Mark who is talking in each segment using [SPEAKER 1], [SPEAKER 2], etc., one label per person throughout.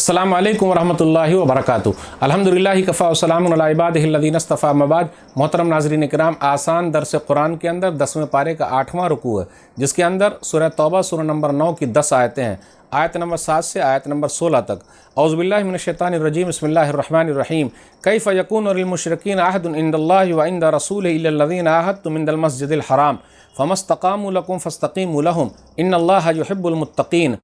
[SPEAKER 1] अस्सलामु अलैकुम वरहमतुल्लाहि वबरकातुहू। अल्हम्दुलिल्लाह कफ़ा व सलामुन अला इबादिहिल्लज़ीना इस्तफ़ा। मबाद। मोहतरम नाज़रीन किराम, आसान दर्स कुरान के अंदर 10वें पारे का 8वां रुकू है, जिसके अंदर सूरह तौबा सूरह नंबर 9 की 10 आयतें हैं। आयत नंबर 7 से आयत नंबर 16 तक। औज़ु बिल्लाहि मिनश्शैतानिर्रजीम, बिस्मिल्लाहिर्रहमानिर्रहीम। कैफ़ यकूनु लिल मुशरिकीन अहदुन इंदल्लाहि व इंद रसूलिहि इल्लल्लज़ीना आहदतुम इंदल मस्जिदिल हराम फ़मस्तक़ामू लकुम फ़स्तक़ीमू लहुम इन्नल्लाहा युहिब्बुल मुत्तक़ीन।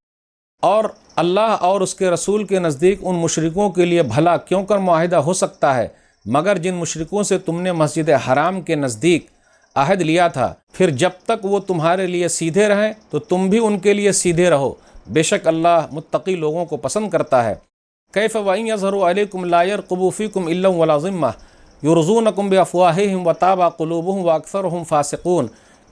[SPEAKER 1] और अल्लाह और उसके रसूल के नज़दीक उन मुशरिकों के लिए भला क्यों कर मुआहिदा हो सकता है, मगर जिन मुशरिकों से तुमने मस्जिद हराम के नज़दीक अहद लिया था, फिर जब तक वो तुम्हारे लिए सीधे रहें तो तुम भी उनके लिए सीधे रहो। बेशक अल्लाह मुत्तकी लोगों को पसंद करता है। कैफ़ व इन यज़हरु अलैकुम ला यरक़ुबू फ़ीकुम इल्ला वला ज़िम्मा युरज़ूनकुम बिअफ़वाहिहिम व ताबा क़ुलूबुहुम व अक्सरुहुम फ़ासिक़ून।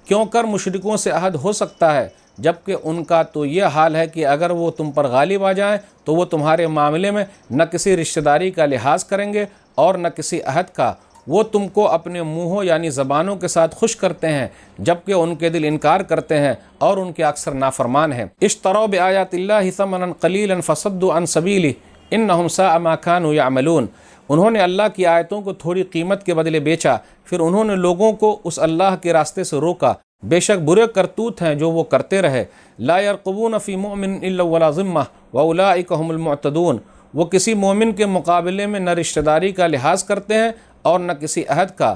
[SPEAKER 1] क्यों कर मुशरिकों से अहद हो सकता है, जबकि उनका तो ये हाल है कि अगर वो तुम पर गालिब आ जाएं तो वो तुम्हारे मामले में न किसी रिश्तेदारी का लिहाज करेंगे और न किसी अहद का। वो तुमको अपने मुँहों यानी ज़बानों के साथ खुश करते हैं, जबकि उनके दिल इनकार करते हैं और उनके अक्सर नाफरमान हैं। इश्तरौ बिआयातिल्लाहि समनन क़लीलन फ़सद्दू अन सबीलिही इन्नहुम साअ मा कानू यअमलून। उन्होंने अल्लाह की आयतों को थोड़ी कीमत के बदले बेचा, फिर उन्होंने लोगों को उस अल्लाह के रास्ते से रोका। बेशक बुरे करतूत हैं जो वो करते रहे। ला यरक़ुबून फ़ी मुअमिन इल्ला वला ज़िम्मा व उलाइका हुमुल मुअतदून। वो किसी मोमिन के मुकाबले में न रिश्तेदारी का लिहाज करते हैं और न किसी अहद का,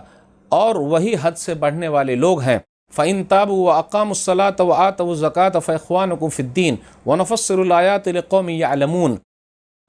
[SPEAKER 1] और वही हद से बढ़ने वाले लोग हैं। फ़इन ताबू व अक़ामुस्सलात व आतवु ज़कात फ़इख़्वानुकुम फ़िद्दीन व नुफ़स्सिलुल आयाति लिक़ौमिन यअलमून।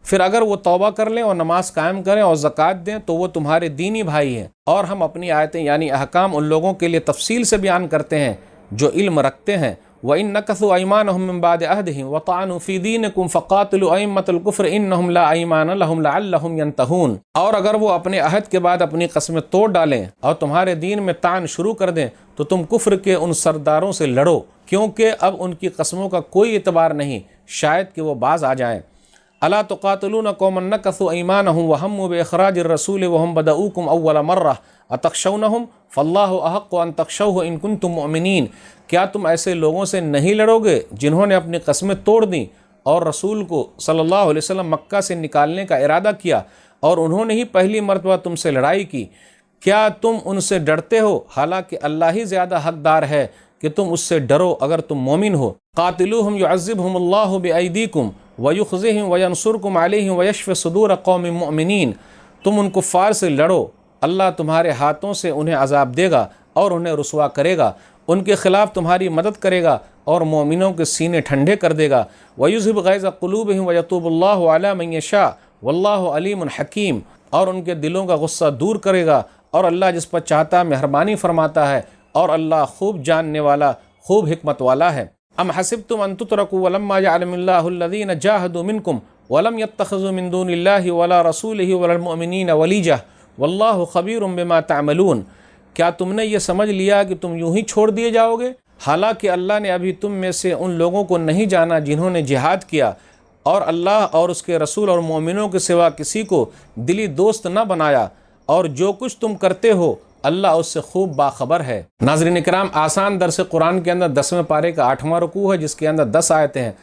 [SPEAKER 1] फिर अगर वो तौबा कर लें और नमाज कायम करें और ज़कात दें तो वो तुम्हारे दीनी भाई हैं, और हम अपनी आयतें यानी अहकाम उन लोगों के लिए तफसील से बयान करते हैं जो इल्म रखते हैं। व इन नकसू अयमानहुम मिन बाद अहदिहिम व तानु फ़ी दीनिकुम फ़क़ातिलू अइम्मतल कुफ़्र इन्नहुम ला अयमान लहुम लअल्लहुम यंतहून। और अगर वो अपने अहद के बाद अपनी कस्में तोड़ डालें और तुम्हारे दीन में तान शुरू कर दें तो तुम कुफ्र के उन सरदारों से लड़ो, क्योंकि अब उनकी कस्मों का कोई एतबार नहीं, शायद कि वो बाज आ जाएँ। अला तुक़ातिलून कौमन नकसू अयमानहुम व हम्मू बिइख़राजिर रसूल व हम बदऊकुम अव्वल मर्रा अतख़शौनहुम फ़ल्लाहु अहक़्क़ु अन तख़शौहु इन कुन्तुम मुअमिनीन। क्या तुम ऐसे लोगों से नहीं लड़ोगे जिन्होंने अपनी कस्में तोड़ दी और रसूल को सल्लल्लाहु अलैहि वसल्लम मक्का से निकालने का इरादा किया, और उन्होंने ही पहली मरतबा तुमसे लड़ाई की? क्या तुम उनसे डरते हो, हालांकि अल्लाह ही ज़्यादा हक़दार है कि तुम उससे डरो अगर तुम मोमिन हो। क़ातिलूहुम युअज़्ज़िबहुमुल्लाहु बिअयदीकुम व युख़ज़िहिम व यंसुरकुम अलैहिम व यशफ़ि सुदूर क़ौमिन मुअमिनीन। तुम उन कुफ़ार से लड़ो, अल्लाह तुम्हारे हाथों से उन्हें अज़ाब देगा और उन्हें रुसवा करेगा, उनके ख़िलाफ़ तुम्हारी मदद करेगा और मोमिनों के सीने ठंडे कर देगा। व युज़हिब ग़ैज़ क़ुलूबिहिम व यतूबुल्लाहु अला मन यशा वल्लाहु अलीमुन हकीम। और उनके दिलों का गुस्सा दूर करेगा, और अल्लाह जिस पर चाहता मेहरबानी फरमाता है, और अल्लाह खूब जानने वाला खूब हिकमत वाला है। अम हसिबतुम अन तुतरकू वलम्मा यअलमिल्लाहु अल्लज़ीना जाहदू मिनकुम वलम यत्तख़िज़ू मिन दूनिल्लाहि वला रसूलिहि वलल मुअमिनीना वलीजा वल्लाहु ख़बीरुम बिमा तअमलून। क्या तुमने ये समझ लिया कि तुम यूं ही छोड़ दिए जाओगे, हालांकि अल्लाह ने अभी तुम में से उन लोगों को नहीं जाना जिन्होंने जिहाद किया, और अल्लाह और उसके रसूल और मोमिनों के सिवा किसी को दिली दोस्त न बनाया, और जो कुछ तुम करते हो अल्लाह उससे खूब बाखबर है। नाज़रीन इकराम, आसान दर्स कुरान के अंदर 10वें पारे का 8वां रुकू है, जिसके अंदर 10 आयतें हैं।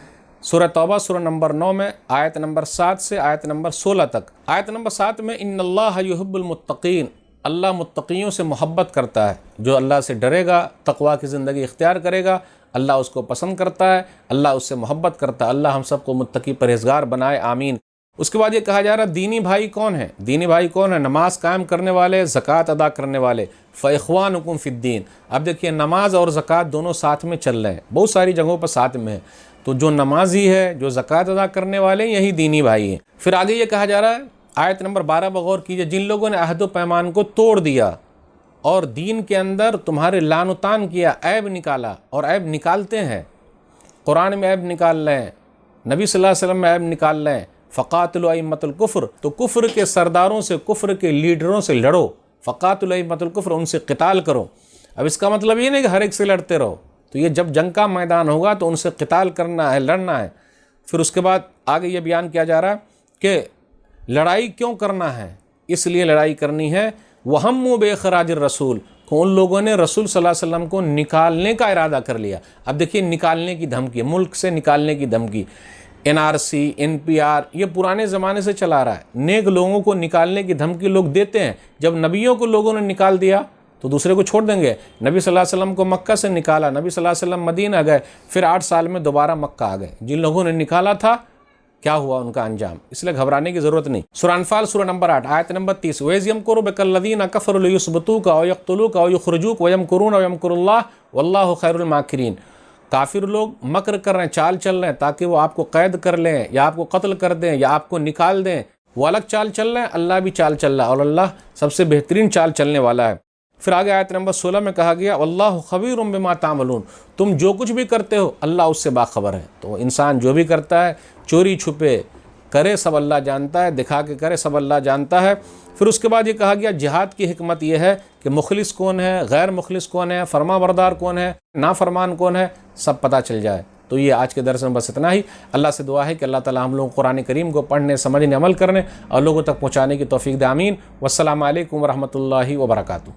[SPEAKER 1] सूरह तौबा सूरह नंबर 9 में आयत नंबर 7 से आयत नंबर 16 तक। आयत नंबर 7 में इन्नल्लाह युहिब्बुल मुत्तक़ीन, अल्लाह मुत्तक़ियों से मोहब्बत करता है। जो अल्लाह से डरेगा, तक़वा की ज़िंदगी इख्तियार करेगा, अल्लाह उसको पसंद करता है, अल्लाह उससे मोहब्बत करता है। अल्लाह हम सबको मुत्तक़ी परहेज़गार बनाए, आमीन। उसके बाद ये कहा जा रहा है दीनी भाई कौन है। दीनी भाई कौन है? नमाज कायम करने वाले, ज़कात अदा करने वाले। फ़इख़्वानुकुम फ़िद्दीन। अब देखिए, नमाज और ज़कात दोनों साथ में चल रहे हैं, बहुत सारी जगहों पर साथ में है। तो जो नमाजी है, जो ज़कात अदा करने वाले, यही दीनी भाई हैं। फिर आगे ये कहा जा रहा है, आयत नंबर 12 पर गौर कीजिए, जिन लोगों ने अहद व पैमान को तोड़ दिया और दीन के अंदर तुम्हारे लानुतान किया, ऐब निकाला, और ऐब निकालते हैं, कुरान में ऐब निकाल रहे हैं, नबी सल्लल्लाहु अलैहि वसल्लम में ऐब निकाल रहे हैं। फ़क़ातिलू अइम्मतुल कुफ़्र, तो कुफ़्र के सरदारों से, कुफ़्र के लीडरों से लड़ो। फ़क़ातिलू अइम्मतुल कुफ़्र, उनसे क़िताल करो। अब इसका मतलब ये नहीं कि हर एक से लड़ते रहो, तो ये जब जंग का मैदान होगा तो उनसे क़िताल करना है, लड़ना है। फिर उसके बाद आगे ये बयान किया जा रहा है कि लड़ाई क्यों करना है, इसलिए लड़ाई करनी है वहम्मू बिइख़राजिर रसूल, उन लोगों ने रसूल सल्लल्लाहु अलैहि वसल्लम को निकालने का इरादा कर लिया। अब देखिए, निकालने की धमकी, मुल्क से निकालने की धमकी। NRC NPR یہ پرانے زمانے سے چلا رہا ہے. نیک لوگوں کو نکالنے کی دھمکی لوگ دیتے ہیں. جب نبیوں کو لوگوں نے نکال دیا تو دوسرے کو چھوڑ دیں گے؟ نبی صلی اللہ علیہ وسلم کو مکہ سے نکالا، نبی صلی اللہ علیہ وسلم مدینہ گئے، پھر 8 سال میں دوبارہ مکہ آ گئے. جن لوگوں نے نکالا تھا کیا ہوا ان کا انجام؟ اس لیے گھبرانے کی ضرورت نہیں. سورہ انفال سورہ نمبر 8 آیت نمبر 30 وَإِذْ يَمْكُرُ بِكَ الَّذِينَ كَفَرُوا لِيُثْبِتُوكَ أَوْ يَقْتُلُوكَ أَوْ يُخْرِجُوكَ وَيَمْكُرُونَ وَيَمْكُرُ اللَّهُ وَاللَّهُ خَيْرُ الْمَاكِرِينَ. کافر لوگ مکر کر رہے ہیں، چال چل رہے ہیں تاکہ وہ آپ کو قید کر لیں یا آپ کو قتل کر دیں یا آپ کو نکال دیں. وہ الگ چال چل رہے ہیں، اللہ بھی چال چل رہا ہے، اور اللہ سب سے بہترین چال چلنے والا ہے. پھر آگے آیت نمبر 16 میں کہا گیا واللہ خبیر بما تعملون، تم جو کچھ بھی کرتے ہو اللہ اس سے باخبر ہے. تو انسان جو بھی کرتا ہے چوری چھپے کرے سب اللہ جانتا ہے، دکھا کے کرے سب اللہ جانتا ہے. پھر اس کے بعد یہ کہا گیا جہاد کی حکمت یہ ہے کہ مخلص کون ہے، غیر مخلص کون ہے، فرما بردار کون ہے، نافرمان کون ہے، سب پتہ چل جائے. تو یہ آج کے درس میں بس اتنا ہی. اللہ سے دعا ہے کہ اللہ تعالی ہم لوگ قرآن کریم کو پڑھنے، سمجھنے، عمل کرنے اور لوگوں تک پہنچانے کی توفیق دے. آمین. والسلام علیکم ورحمۃ اللہ وبرکاتہ.